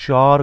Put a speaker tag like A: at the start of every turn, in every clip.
A: 4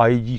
A: IG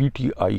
A: PTI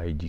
A: IG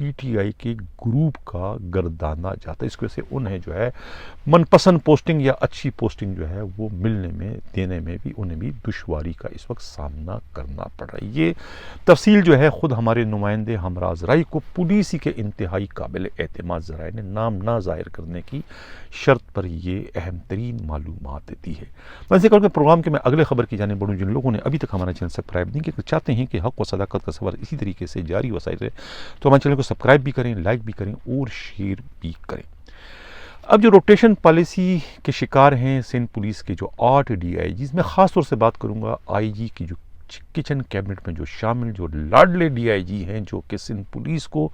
A: P T I کے group کا گردانا جاتا ہے. اس کی وجہ سے انہیں جو ہے من پسند پوسٹنگ یا اچھی پوسٹنگ جو ہے وہ ملنے میں دینے میں بھی انہیں بھی دشواری کا اس وقت سامنا کرنا پڑ رہا ہے. یہ تفصیل جو ہے خود ہمارے نمائندے ہمراز رائی کو پولیس کے انتہائی قابل اعتماد ذرائع نے نام نہ ظاہر کرنے کی شرط پر یہ اہم ترین معلومات دی ہے. میں ذکر کروں کہ پروگرام کے میں اگلے خبر کی جانب بڑھوں. جن لوگوں نے ابھی تک ہمارا چینل سبسکرائب نہیں کیا چاہتے ہیں کہ حق و صداقت کا سفر اسی طریقے سے جاری وسائل رہے تو ہمارے چینل کو سبسکرائب بھی کریں, لائک بھی کریں اور شیئر بھی کریں. اب جو روٹیشن پالیسی کے شکار ہیں سندھ پولیس کے جو 8 ڈی آئی جیز, میں خاص طور سے بات کروں گا آئی جی کی جو کچن کیبنٹ میں جو شامل جو لاڈلے ڈی آئی جی ہیں, جو کہ سندھ پولیس کو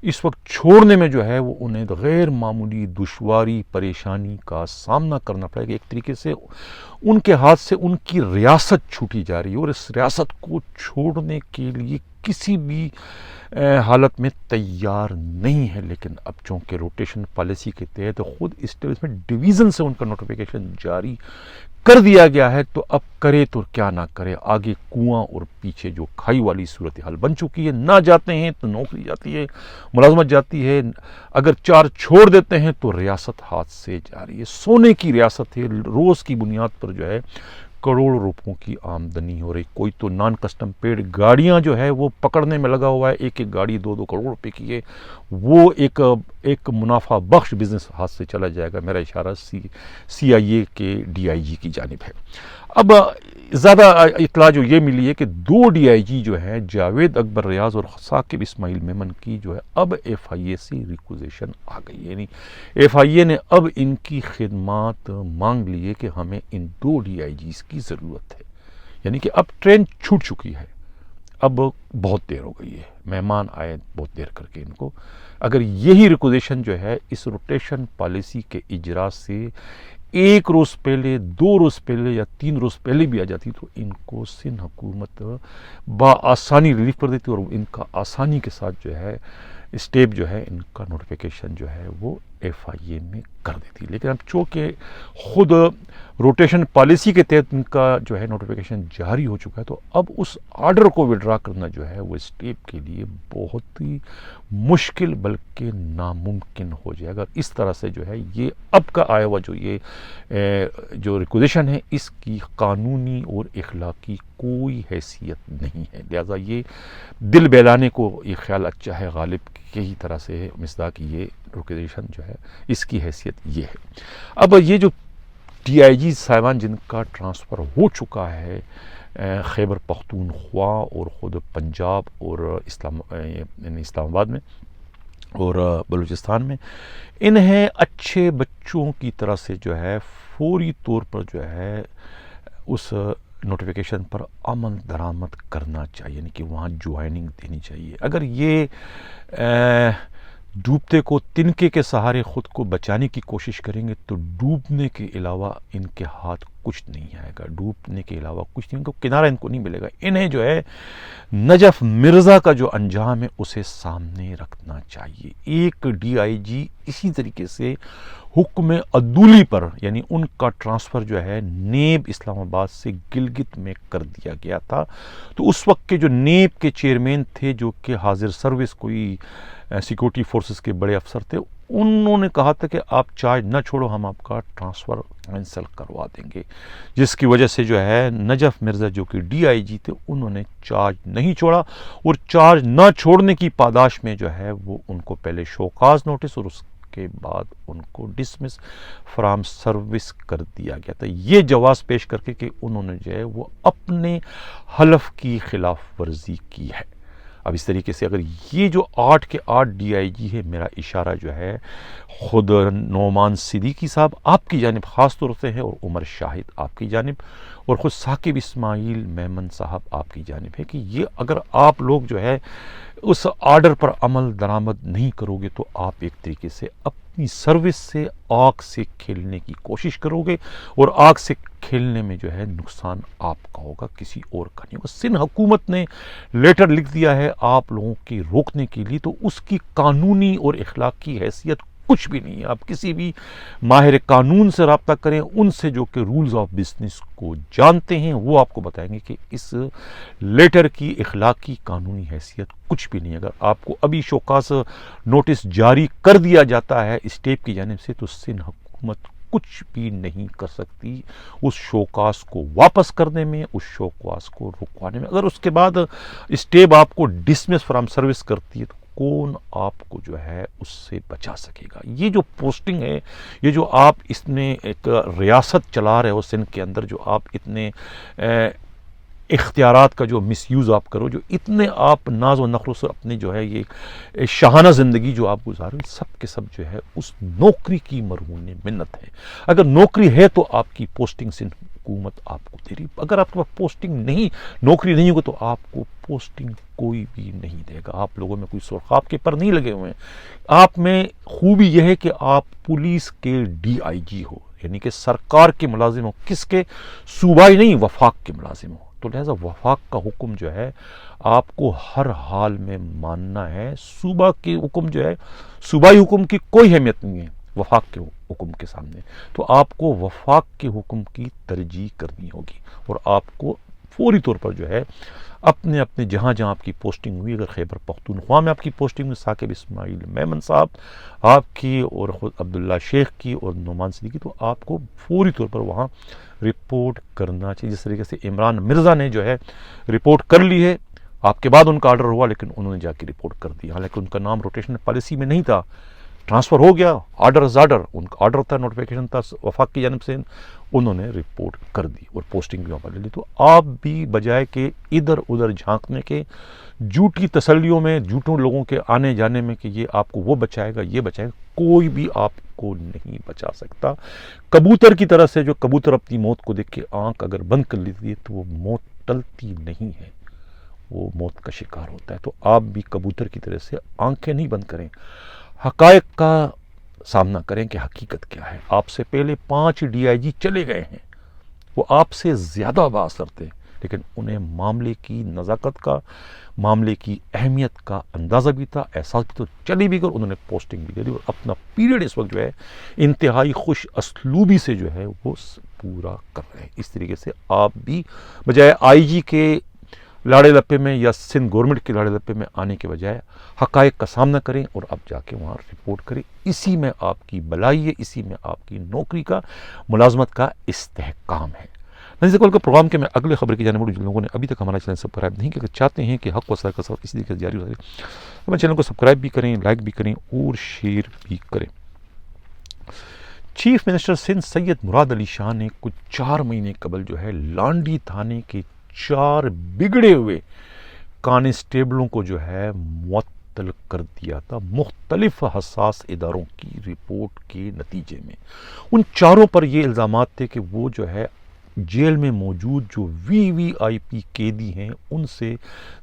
A: اس وقت چھوڑنے میں جو ہے وہ انہیں غیر معمولی دشواری پریشانی کا سامنا کرنا پڑے گا. ایک طریقے سے ان کے ہاتھ سے ان کی ریاست چھوٹی جا رہی ہے اور اس ریاست کو چھوڑنے کے لیے کسی بھی حالت میں تیار نہیں ہے. لیکن اب چونکہ روٹیشن پالیسی کے تحت خود اسٹیبلشمنٹ ڈویژن سے ان کا نوٹیفیکیشن جاری کر دیا گیا ہے, تو اب کرے تو کیا نہ کرے. آگے کنواں اور پیچھے جو کھائی والی صورتحال بن چکی ہے. نہ جاتے ہیں تو نوکری جاتی ہے, ملازمت جاتی ہے, اگر 4 چھوڑ دیتے ہیں تو ریاست ہاتھ سے جا رہی ہے. سونے کی ریاست ہے, روز کی بنیاد پر جو ہے کروڑ روپوں کی آمدنی ہو رہی. کوئی تو نان کسٹم پیڈ گاڑیاں جو ہے وہ پکڑنے میں لگا ہوا ہے, ایک گاڑی 2-2 کروڑ روپے کی ہے. وہ ایک منافع بخش بزنس ہاتھ سے چلا جائے گا. میرا اشارہ سی آئی اے کے ڈی آئی جی کی جانب ہے. اب زیادہ اطلاع جو یہ ملی ہے کہ 2 ڈی آئی جی جو ہیں جاوید اکبر ریاض اور ثاقب اسماعیل میمن کی جو ہے اب ایف آئی اے سے ریکوزیشن آ گئی. یعنی ایف آئی اے نے اب ان کی خدمات مانگ لی ہے کہ ہمیں ان 2 ڈی آئی جیز کی ضرورت ہے. یعنی کہ اب ٹرین چھوٹ چکی ہے, اب بہت دیر ہو گئی ہے, مہمان آئے بہت دیر کر کے ان کو. اگر یہی ریکوزیشن جو ہے اس روٹیشن پالیسی کے اجرا سے 1 روز پہلے, 2 روز پہلے یا 3 روز پہلے بھی آ جاتی تو ان کو سندھ حکومت بآسانی ریلیف کر دیتی اور ان کا آسانی کے ساتھ جو ہے اسٹیپ جو ہے ان کا نوٹیفیکیشن جو ہے وہ ایف آئی اے میں کر دیتی. لیکن اب چونکہ خود روٹیشن پالیسی کے تحت ان کا جو ہے نوٹیفیکیشن جاری ہو چکا ہے تو اب اس آرڈر کو ودرا کرنا جو ہے وہ اسٹیپ کے لیے بہت ہی مشکل بلکہ ناممکن ہو جائے گا. اس طرح سے جو ہے یہ اب کا آیا ہوا جو یہ جو ریکوزیشن ہے اس کی قانونی اور اخلاقی کوئی حیثیت نہیں ہے. لہذا یہ دل بہلانے کو یہ خیال اچھا ہے غالب کی ہی طرح سے مصداق یہ ریکوزیشن جو ہے اس کی حیثیت یہ ہے. اب یہ جو ڈی آئی جی صاحبان جن کا ٹرانسفر ہو چکا ہے خیبر پختونخوا اور خود پنجاب اور اسلام آباد میں اور بلوچستان میں, انہیں اچھے بچوں کی طرح سے جو ہے فوری طور پر جو ہے اس نوٹیفیکیشن پر عمل درآمد کرنا چاہیے, یعنی کہ وہاں جوائننگ دینی چاہیے. اگر یہ ڈوبتے کو تنکے کے سہارے خود کو بچانے کی کوشش کریں گے تو ڈوبنے کے علاوہ ان کے ہاتھ کچھ نہیں آئے گا. ڈوبنے کے علاوہ کچھ نہیں, کنارہ ان کو نہیں ملے گا. انہیں جو ہے نجف مرزا کا جو انجام ہے اسے سامنے رکھنا چاہیے. ایک ڈی آئی جی اسی طریقے سے حکم عدولی پر, یعنی ان کا ٹرانسفر جو ہے نیب اسلام آباد سے گلگت میں کر دیا گیا تھا. تو اس وقت کے جو نیب کے چیئرمین تھے جو کہ حاضر سروس کوئی سیکورٹی فورسز کے بڑے افسر تھے, انہوں نے کہا تھا کہ آپ چارج نہ چھوڑو, ہم آپ کا ٹرانسفر کینسل کروا دیں گے. جس کی وجہ سے جو ہے نجف مرزا جو کہ ڈی آئی جی تھے انہوں نے چارج نہیں چھوڑا اور چارج نہ چھوڑنے کی پاداش میں جو ہے وہ ان کو پہلے شوکاز نوٹس اور اس کے بعد ان کو ڈسمس فرام سروس کر دیا گیا تھا, یہ جواز پیش کر کے کہ انہوں نے جو ہے وہ اپنے حلف کی خلاف ورزی کی ہے. اب اس طریقے سے اگر یہ جو 8 کے 8 ڈی آئی جی ہے, میرا اشارہ جو ہے خود نعمان صدیقی صاحب آپ کی جانب خاص طور سے ہے اور عمر شاہد آپ کی جانب اور خود ثاقب اسماعیل میمن صاحب آپ کی جانب ہے کہ یہ اگر آپ لوگ جو ہے اس آرڈر پر عمل درآمد نہیں کرو گے تو آپ ایک طریقے سے اپنی سروس سے آگ سے کھیلنے کی کوشش کرو گے اور آگ سے کھیلنے میں جو ہے نقصان آپ کا ہوگا, کسی اور کا نہیں ہوگا. سندھ حکومت نے لیٹر لکھ دیا ہے آپ لوگوں کی روکنے کے لیے, تو اس کی قانونی اور اخلاقی حیثیت کچھ بھی نہیں ہے. آپ کسی بھی ماہر قانون سے رابطہ کریں, ان سے جو کہ رولز آف بزنس کو جانتے ہیں, وہ آپ کو بتائیں گے کہ اس لیٹر کی اخلاقی قانونی حیثیت کچھ بھی نہیں. اگر آپ کو ابھی شوکاز نوٹس جاری کر دیا جاتا ہے اسٹیٹ کی جانب سے, تو سندھ حکومت کچھ بھی نہیں کر سکتی اس شوکاز کو واپس کرنے میں, اس شوکاز کو رکوانے میں. اگر اس کے بعد اسٹیٹ آپ کو ڈسمس فرام سروس کرتی ہے, تو کون آپ کو جو ہے اس سے بچا سکے گا؟ یہ جو پوسٹنگ ہے, یہ جو آپ اس میں ایک ریاست چلا رہے ہو سندھ کے اندر, جو آپ اتنے اختیارات کا جو مس یوز آپ کرو, جو اتنے آپ ناز و نخرو سے اپنے جو ہے یہ شاہانہ زندگی جو آپ گزارو, سب کے سب جو ہے اس نوکری کی مرہون منت ہے. اگر نوکری ہے تو آپ کی پوسٹنگ سندھ حکومت آپ کو دے رہی. اگر آپ کے پاس پوسٹنگ نہیں, نوکری نہیں ہوگی, تو آپ کو پوسٹنگ کوئی بھی نہیں دے گا. آپ لوگوں میں کوئی سرخ آپ کے پر نہیں لگے ہوئے ہیں. آپ میں خوبی یہ ہے کہ آپ پولیس کے DIG ہو, یعنی کہ سرکار کے ملازم ہو. کس کے؟ صوبائی نہیں, وفاق کے ملازم ہو. تو لہذا وفاق کا حکم جو ہے آپ کو ہر حال میں ماننا ہے. صوبہ کے حکم جو ہے, صوبائی حکم کی کوئی اہمیت نہیں ہے وفاق کے حکم کے سامنے. تو آپ کو وفاق کے حکم کی ترجیح کرنی ہوگی, اور آپ کو فوری طور پر جو ہے اپنے اپنے جہاں جہاں آپ کی پوسٹنگ ہوئی, اگر خیبر پختونخوا میں آپ کی پوسٹنگ ہوئی, ثاقب اسماعیل میمن صاحب آپ کی, اور خود عبداللہ شیخ کی, اور نعمان صدیقی, تو آپ کو فوری طور پر وہاں رپورٹ کرنا چاہیے. جس طریقے سے عمران مرزا نے جو ہے رپورٹ کر لی ہے, آپ کے بعد ان کا آرڈر ہوا, لیکن انہوں نے جا کے رپورٹ کر دی, حالانکہ ان کا نام روٹیشن پالیسی میں نہیں تھا. ٹرانسفر ہو گیا, آرڈر از آرڈر, ان کا آرڈر تھا, نوٹیفیکیشن تھا وفاق کی جانب سے, انہوں نے رپورٹ کر دی اور پوسٹنگ بھی وہاں پر لے لی. تو آپ بھی بجائے کہ ادھر ادھر جھانکنے کے, جھوٹی تسلیوں میں, جھوٹوں لوگوں کے آنے جانے میں کہ یہ آپ کو وہ بچائے گا, یہ بچائے گا, کوئی بھی آپ کو نہیں بچا سکتا. کبوتر کی طرح سے, جو کبوتر اپنی موت کو دیکھ کے آنکھ اگر بند کر لیتی ہے, تو وہ موت ٹلتی نہیں ہے, وہ موت کا شکار ہوتا ہے. تو آپ بھی کبوتر کی طرح سے آنکھیں نہیں بند کریں, حقائق کا سامنا کریں کہ حقیقت کیا ہے. آپ سے پہلے 5 DIG چلے گئے ہیں, وہ آپ سے زیادہ بااثر تھے, لیکن انہیں معاملے کی نزاکت کا, معاملے کی اہمیت کا اندازہ بھی تھا, احساس بھی. تو چلی بھی کر انہوں نے پوسٹنگ بھی دے دی, اور اپنا پیریڈ اس وقت جو ہے انتہائی خوش اسلوبی سے جو ہے وہ پورا کر رہے ہیں. اس طریقے سے آپ بھی بجائے IG کے لاڑے لپے میں یا سندھ گورنمنٹ کے لاڑے لپے میں آنے کے بجائے حقائق کا سامنا کریں, اور اب جا کے وہاں رپورٹ کریں. اسی میں آپ کی بلائی ہے, اسی میں آپ کی نوکری کا, ملازمت کا استحکام ہے. نظیر کال کا پروگرام کے میں اگلے خبر کی جانب بڑھوں. جن لوگوں نے ابھی تک ہمارا چینل سبسکرائب نہیں کیا, چاہتے ہیں کہ حق و سر کا سفر اسی طریقے سے جاری ہو سکے, ہمارے چینل کو سبسکرائب بھی کریں, لائک بھی کریں, اور شیئر بھی کریں. چیف منسٹر سندھ سید مراد علی شاہ نے کچھ 4 مہینے قبل جو ہے لانڈی تھانے کے 4 بگڑے ہوئے کانسٹیبلوں کو جو ہے معطل کر دیا تھا, مختلف حساس اداروں کی رپورٹ کے نتیجے میں. ان 4 پر یہ الزامات تھے کہ وہ جو ہے جیل میں موجود جو VVIP قیدی ہیں, ان سے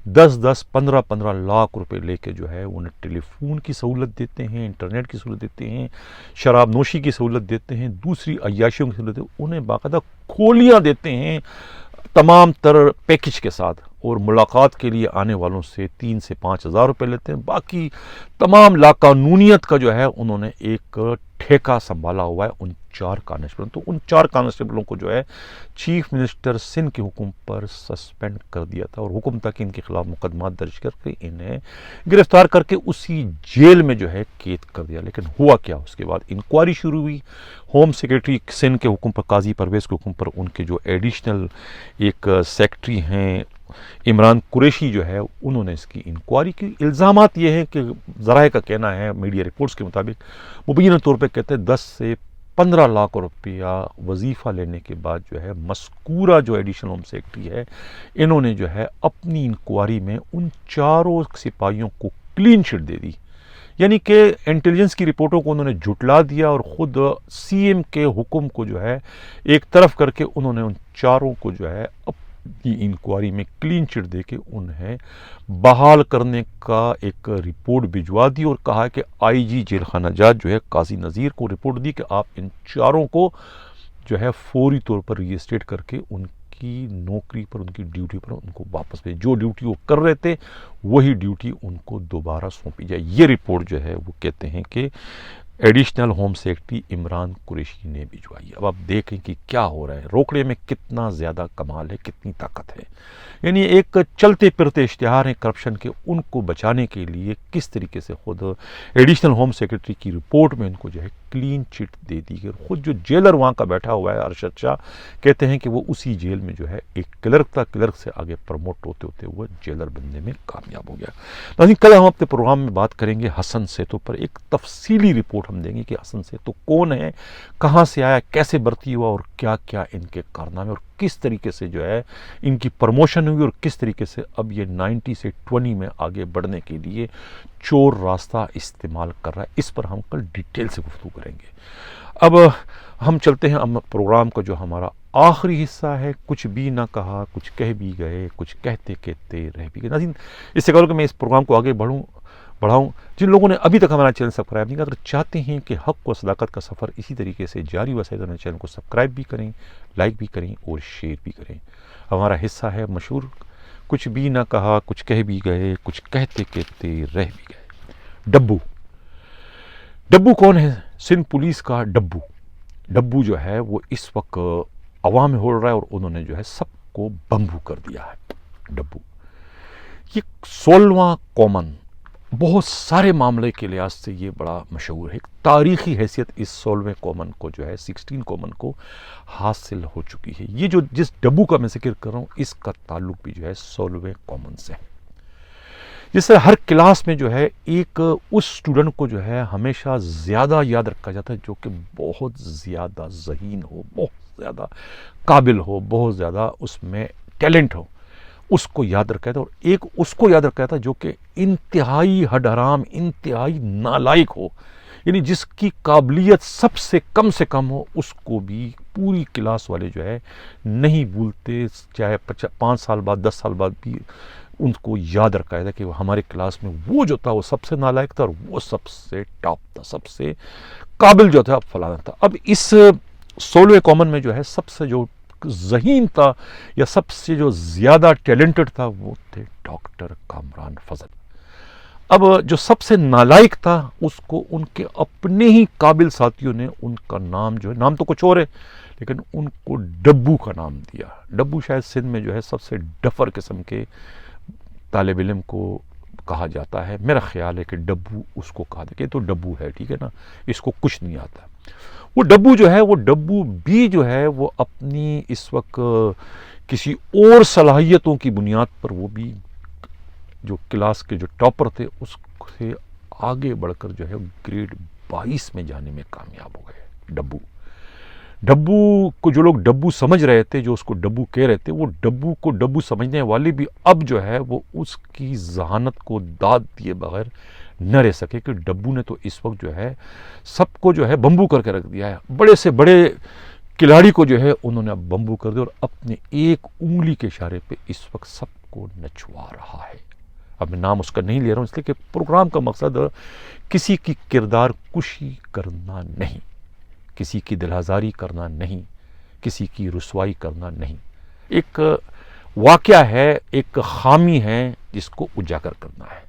A: 10-10, 15-15 لاکھ روپے لے کے جو ہے انہیں ٹیلی فون کی سہولت دیتے ہیں, انٹرنیٹ کی سہولت دیتے ہیں, شراب نوشی کی سہولت دیتے ہیں, دوسری عیاشیوں کی سہولت دیتے ہیں, انہیں باقاعدہ کھولیاں دیتے ہیں تمام تر پیکج کے ساتھ, اور ملاقات کے لیے آنے والوں سے 3 سے 5 ہزار روپے لیتے ہیں. باقی تمام لاقانونیت کا جو ہے انہوں نے ایک ٹھیکہ سنبھالا ہوا ہے ان 4 کانسٹیبلوں. تو ان 4 کانسٹیبلوں کو جو ہے چیف منسٹر سندھ کے حکم پر سسپینڈ کر دیا تھا, اور حکم تھا کہ ان کے خلاف مقدمات درج کر کے انہیں گرفتار کر کے اسی جیل میں جو ہے قید کر دیا. لیکن ہوا کیا, اس کے بعد انکوائری شروع ہوئی. ہوم سیکریٹری سندھ کے حکم پر, قاضی پرویز کے حکم پر, ان کے جو ایڈیشنل ایک سیکٹری ہیں عمران قریشی جو ہے, انہوں نے اس کی انکوائری کی. الزامات یہ ہیں کہ ذرائع کا کہنا ہے, میڈیا رپورٹس کے مطابق مبینہ طور پہ کہتے ہیں 10 سے 15 لاکھ روپیہ وظیفہ لینے کے بعد جو ہے مذکورہ جو ایڈیشنل ہوم سیکرٹری ہے, انہوں نے جو ہے اپنی انکوائری میں ان 4 سپاہیوں کو کلین چٹ دے دی. یعنی کہ انٹیلیجنس کی رپورٹوں کو انہوں نے جھٹلا دیا, اور خود CM کے حکم کو جو ہے ایک طرف کر کے انہوں نے ان 4 کو جو ہے اپنی انکوائری میں کلین چٹ دے کے انہیں بحال کرنے کا ایک رپورٹ بھجوا دی, اور کہا کہ IG جیل خانہ جات جو ہے قاضی نذیر کو رپورٹ دی کہ آپ ان 4 کو جو ہے فوری طور پر ری اسٹیٹ کر کے ان کی نوکری پر, ان کی ڈیوٹی پر ان کو واپس بھیجیں. جو ڈیوٹی وہ کر رہے تھے وہی ڈیوٹی ان کو دوبارہ سونپی جائے. یہ رپورٹ جو ہے وہ کہتے ہیں کہ additional home secretary Imran Qureshi نے بھجوائی ہے۔ اب آپ دیکھیں کہ کیا ہو رہا ہے، روکڑے میں کتنا زیادہ کمال ہے، کتنی طاقت ہے۔ یعنی ایک چلتے پھرتے اشتہار ہیں کرپشن کے، ان کو بچانے کے لیے کس طریقے سے خود ایڈیشنل ہوم سیکرٹری کی رپورٹ میں ان کو جو ہے کلین چٹ دے دی گئی۔ خود جو جیلر وہاں کا بیٹھا ہوا ہے ارشد شاہ، کہتے ہیں کہ وہ اسی جیل میں جو ہے ایک کلرک تھا، کلرک سے آگے پروموٹ ہوتے ہوتے وہ جیلر بننے میں کامیاب ہو گیا۔ ناظرین، کل ہم اپنے پروگرام میں بات کریں گے حسن سیتو پر، ایک تفصیلی رپورٹ ہم دیں گے کہ حسن سیتو کون ہے، کہاں سے آیا، کیسے بھرتی ہوا اور کیا کیا ان کے کارنامے، اور کس طریقے سے جو ہے ان کی پروموشن ہوئی، اور کس طریقے سے اب یہ 90 سے 20 میں آگے بڑھنے کے لیے چور راستہ استعمال کر رہا ہے۔ اس پر ہم کل ڈیٹیل سے گفتگو کریں گے۔ اب ہم چلتے ہیں پروگرام کا جو ہمارا آخری حصہ ہے، کچھ بھی نہ کہا، کچھ کہہ بھی گئے، کچھ کہتے کہتے رہ بھی گئے۔ ناظرین، اس سے کہ میں اس پروگرام کو آگے بڑھاؤں، جن لوگوں نے ابھی تک ہمارا چینل سبسکرائب نہیں کیا، اگر چاہتے ہیں کہ حق و صداقت کا سفر اسی طریقے سے جاری و سائر، چینل کو سبسکرائب بھی کریں، لائک بھی کریں اور شیئر بھی کریں۔ ہمارا حصہ ہے مشہور، کچھ بھی نہ کہا، کچھ کہہ بھی گئے، کچھ کہتے کہتے رہ بھی گئے۔ ڈبو ڈبو کون ہے؟ سندھ پولیس کا ڈبو۔ ڈبو جو ہے وہ اس وقت عوام میں ہو رہا ہے، اور انہوں نے جو ہے سب کو بمبو کر دیا ہے۔ ڈبو یہ 16واں کامن، بہت سارے معاملے کے لحاظ سے یہ بڑا مشہور ہے۔ ایک تاریخی حیثیت اس 16ویں کامن کو جو ہے 16 کامن کو حاصل ہو چکی ہے۔ یہ جو جس ڈبو کا میں ذکر کر رہا ہوں، اس کا تعلق بھی جو ہے 16ویں کامن سے ہے۔ جس طرح ہر کلاس میں جو ہے ایک اس اسٹوڈنٹ کو جو ہے ہمیشہ زیادہ یاد رکھا جاتا ہے جو کہ بہت زیادہ ذہین ہو، بہت زیادہ قابل ہو، بہت زیادہ اس میں ٹیلنٹ ہو، اس کو یاد رکھا جاتا ہے۔ اور ایک اس کو یاد رکھا جاتا ہے جو کہ انتہائی ہڈ حرام، انتہائی نالائق ہو، یعنی جس کی قابلیت سب سے کم ہو، اس کو بھی پوری کلاس والے جو ہے نہیں بھولتے، چاہے 5 سال بعد 10 سال بعد بھی ان کو یاد رکھا جاتا ہے کہ ہمارے کلاس میں وہ جو تھا وہ سب سے نالائق تھا، اور وہ سب سے ٹاپ تھا، سب سے قابل جو تھا فلانا تھا۔ اب اس 16ویں کامن میں جو ہے سب سے جو ذہین تھا یا سب سے جو زیادہ ٹیلنٹڈ تھا، وہ تھے ڈاکٹر کامران فضل۔ اب جو سب سے نالائق تھا، اس کو ان کے اپنے ہی قابل ساتھیوں نے ان کا نام جو ہے، نام تو کچھ اور ہے لیکن ان کو ڈبو کا نام دیا۔ ڈبو شاید سندھ میں جو ہے سب سے ڈفر قسم کے طالب علم کو کہا جاتا ہے۔ میرا خیال ہے کہ ڈبو اس کو کہا جاتا ہے، کہ تو ڈبو ہے، ٹھیک ہے نا، اس کو کچھ نہیں آتا۔ وہ ڈبو جو ہے، وہ ڈبو بھی جو ہے وہ اپنی اس وقت کسی اور صلاحیتوں کی بنیاد پر وہ بھی جو کلاس کے جو ٹاپر تھے اس سے آگے بڑھ کر جو ہے گریڈ 22 میں جانے میں کامیاب ہو گئے۔ ڈبو کو جو لوگ ڈبو سمجھ رہے تھے، جو اس کو ڈبو کہہ رہے تھے، وہ ڈبو کو ڈبو سمجھنے والے بھی اب جو ہے وہ اس کی ذہانت کو داد دیے بغیر نہ رہ سکے کہ ڈبو نے تو اس وقت جو ہے سب کو جو ہے بمبو کر کے رکھ دیا ہے۔ بڑے سے بڑے کھلاڑی کو جو ہے انہوں نے اب بمبو کر دیا، اور اپنے ایک انگلی کے اشارے پہ اس وقت سب کو نچوا رہا ہے۔ اب میں نام اس کا نہیں لے رہا ہوں، اس لیے کہ پروگرام کا مقصد کسی کی کردار کشی کرنا نہیں، کسی کی دل آزاری کرنا نہیں، کسی کی رسوائی کرنا نہیں۔ ایک واقعہ ہے، ایک خامی ہے جس کو اجاگر کرنا ہے۔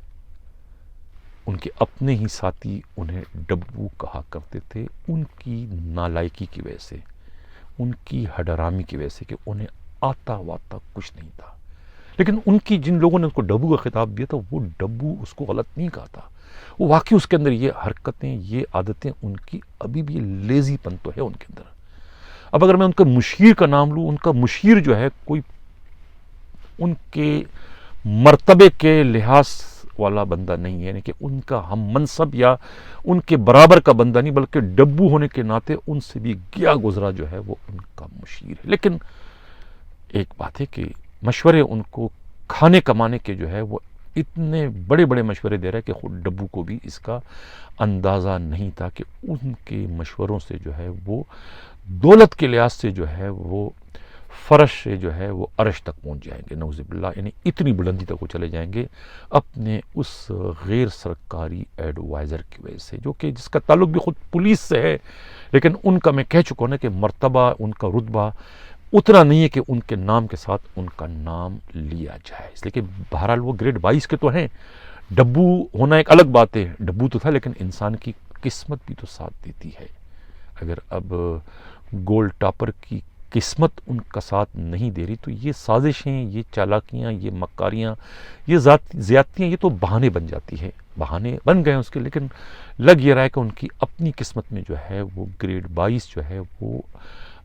A: ان کے اپنے ہی ساتھی انہیں ڈبو کہا کرتے تھے، ان کی نالائکی کی وجہ سے، ان کی ہڈرامی کی وجہ سے، کہ انہیں آتا واتا کچھ نہیں تھا۔ لیکن ان کی جن لوگوں نے ان کو ڈبو کا خطاب دیا تھا، وہ ڈبو اس کو غلط نہیں کہا تھا۔ وہ واقعی اس کے اندر یہ حرکتیں، یہ عادتیں ان کی ابھی بھی لیزی پن تو ہے ان کے اندر۔ اب اگر میں ان کا مشیر کا نام لوں، ان کا مشیر جو ہے کوئی ان کے مرتبے کے لحاظ والا بندہ نہیں ہے، یعنی کہ ان کا ہم منصب یا ان کے برابر کا بندہ نہیں، بلکہ ڈبو ہونے کے ناطے ان سے بھی گیا گزرا جو ہے وہ ان کا مشیر ہے۔ لیکن ایک بات ہے کہ مشورے ان کو کھانے کمانے کے جو ہے وہ اتنے بڑے بڑے مشورے دے رہا ہے کہ خود ڈبو کو بھی اس کا اندازہ نہیں تھا کہ ان کے مشوروں سے جو ہے وہ دولت کے لحاظ سے جو ہے وہ فرش سے جو ہے وہ عرش تک پہنچ جائیں گے، نعوذ باللہ، یعنی اتنی بلندی تک وہ چلے جائیں گے اپنے اس غیر سرکاری ایڈوائزر کی وجہ سے، جو کہ جس کا تعلق بھی خود پولیس سے ہے، لیکن ان کا میں کہہ چکا ہوں کہ مرتبہ، ان کا رتبہ اتنا نہیں ہے کہ ان کے نام کے ساتھ ان کا نام لیا جائے، اس لیے کہ بہرحال وہ گریڈ 22 کے تو ہیں۔ ڈبو ہونا ایک الگ بات ہے، ڈبو تو تھا لیکن انسان کی قسمت بھی تو ساتھ دیتی ہے. اگر اب گولڈ ٹاپر کی قسمت ان کا ساتھ نہیں دے رہی تو یہ سازشیں، یہ چالاکیاں، یہ مکاریاں، یہ زیادتیاں، یہ تو بہانے بن جاتی ہے. بہانے بن گئے اس کے، لیکن لگ یہ رہا ہے کہ ان کی اپنی قسمت میں جو ہے وہ گریڈ 22 جو ہے وہ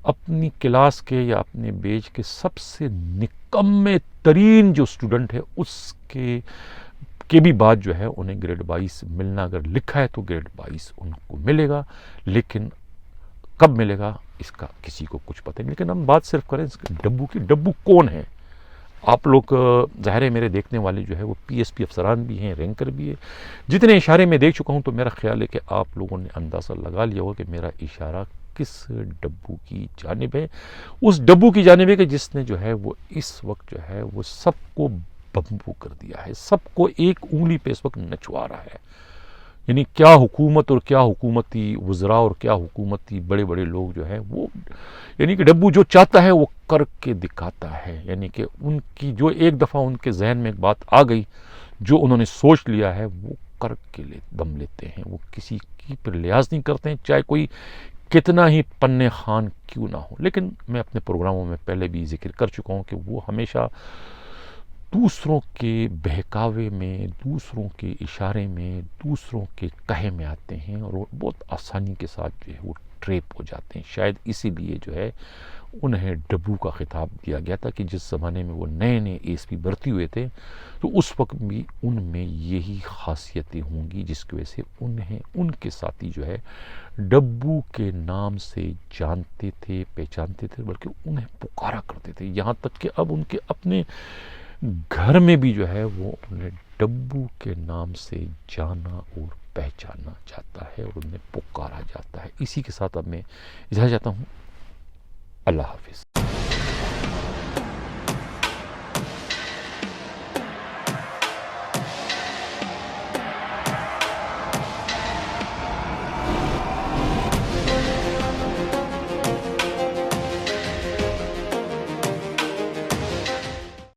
A: اپنی کلاس کے یا اپنے بیچ کے سب سے نکمے ترین جو اسٹوڈنٹ ہے اس کے بھی بعد جو ہے انہیں گریڈ 22 ملنا، اگر لکھا ہے تو گریڈ 22 ان کو ملے گا، لیکن کب ملے گا اس کا کسی کو کچھ پتہ نہیں. لیکن ہم بات صرف کریں اس ڈبو کی. ڈبو کون ہے؟ آپ لوگ ظاہر ہے میرے دیکھنے والے جو ہے وہ پی ایس پی افسران بھی ہیں، رینکر بھی ہے. جتنے اشارے میں دیکھ چکا ہوں تو میرا خیال ہے کہ آپ لوگوں نے اندازہ لگا لیا ہوگا کہ میرا اشارہ کس ڈبو کی جانب ہے. اس ڈبو کی جانب ہے کہ جس نے جو ہے وہ اس وقت جو ہے وہ سب کو بمبو کر دیا ہے، سب کو ایک انگلی پہ اس وقت نچوا رہا ہے. یعنی کیا حکومت اور کیا حکومتی وزراء اور کیا حکومتی بڑے بڑے لوگ جو ہیں وہ، یعنی کہ ڈبو جو چاہتا ہے وہ کر کے دکھاتا ہے. یعنی کہ ان کی جو ایک دفعہ ان کے ذہن میں ایک بات آ گئی، جو انہوں نے سوچ لیا ہے وہ کر کے دم لیتے ہیں. وہ کسی کی پر لحاظ نہیں کرتے ہیں، چاہے کوئی کتنا ہی پنے خان کیوں نہ ہو. لیکن میں اپنے پروگراموں میں پہلے بھی ذکر کر چکا ہوں کہ وہ ہمیشہ دوسروں کے بہکاوے میں، دوسروں کے اشارے میں، دوسروں کے کہے میں آتے ہیں اور وہ بہت آسانی کے ساتھ جو ہے وہ ٹریپ ہو جاتے ہیں. شاید اسی لیے جو ہے انہیں ڈبو کا خطاب دیا گیا تھا کہ جس زمانے میں وہ نئے نئے ایس پی بھرتی ہوئے تھے تو اس وقت بھی ان میں یہی خاصیتیں ہوں گی جس کی وجہ سے انہیں ان کے ساتھی جو ہے ڈبو کے نام سے جانتے تھے، پہچانتے تھے، بلکہ انہیں پکارا کرتے تھے. یہاں تک کہ اب ان کے اپنے گھر میں بھی جو ہے وہ انہیں ڈبو کے نام سے جانا اور پہچانا جاتا ہے اور انہیں پکارا جاتا ہے. اسی کے ساتھ اب میں اجازت چاہتا ہوں. اللہ حافظ.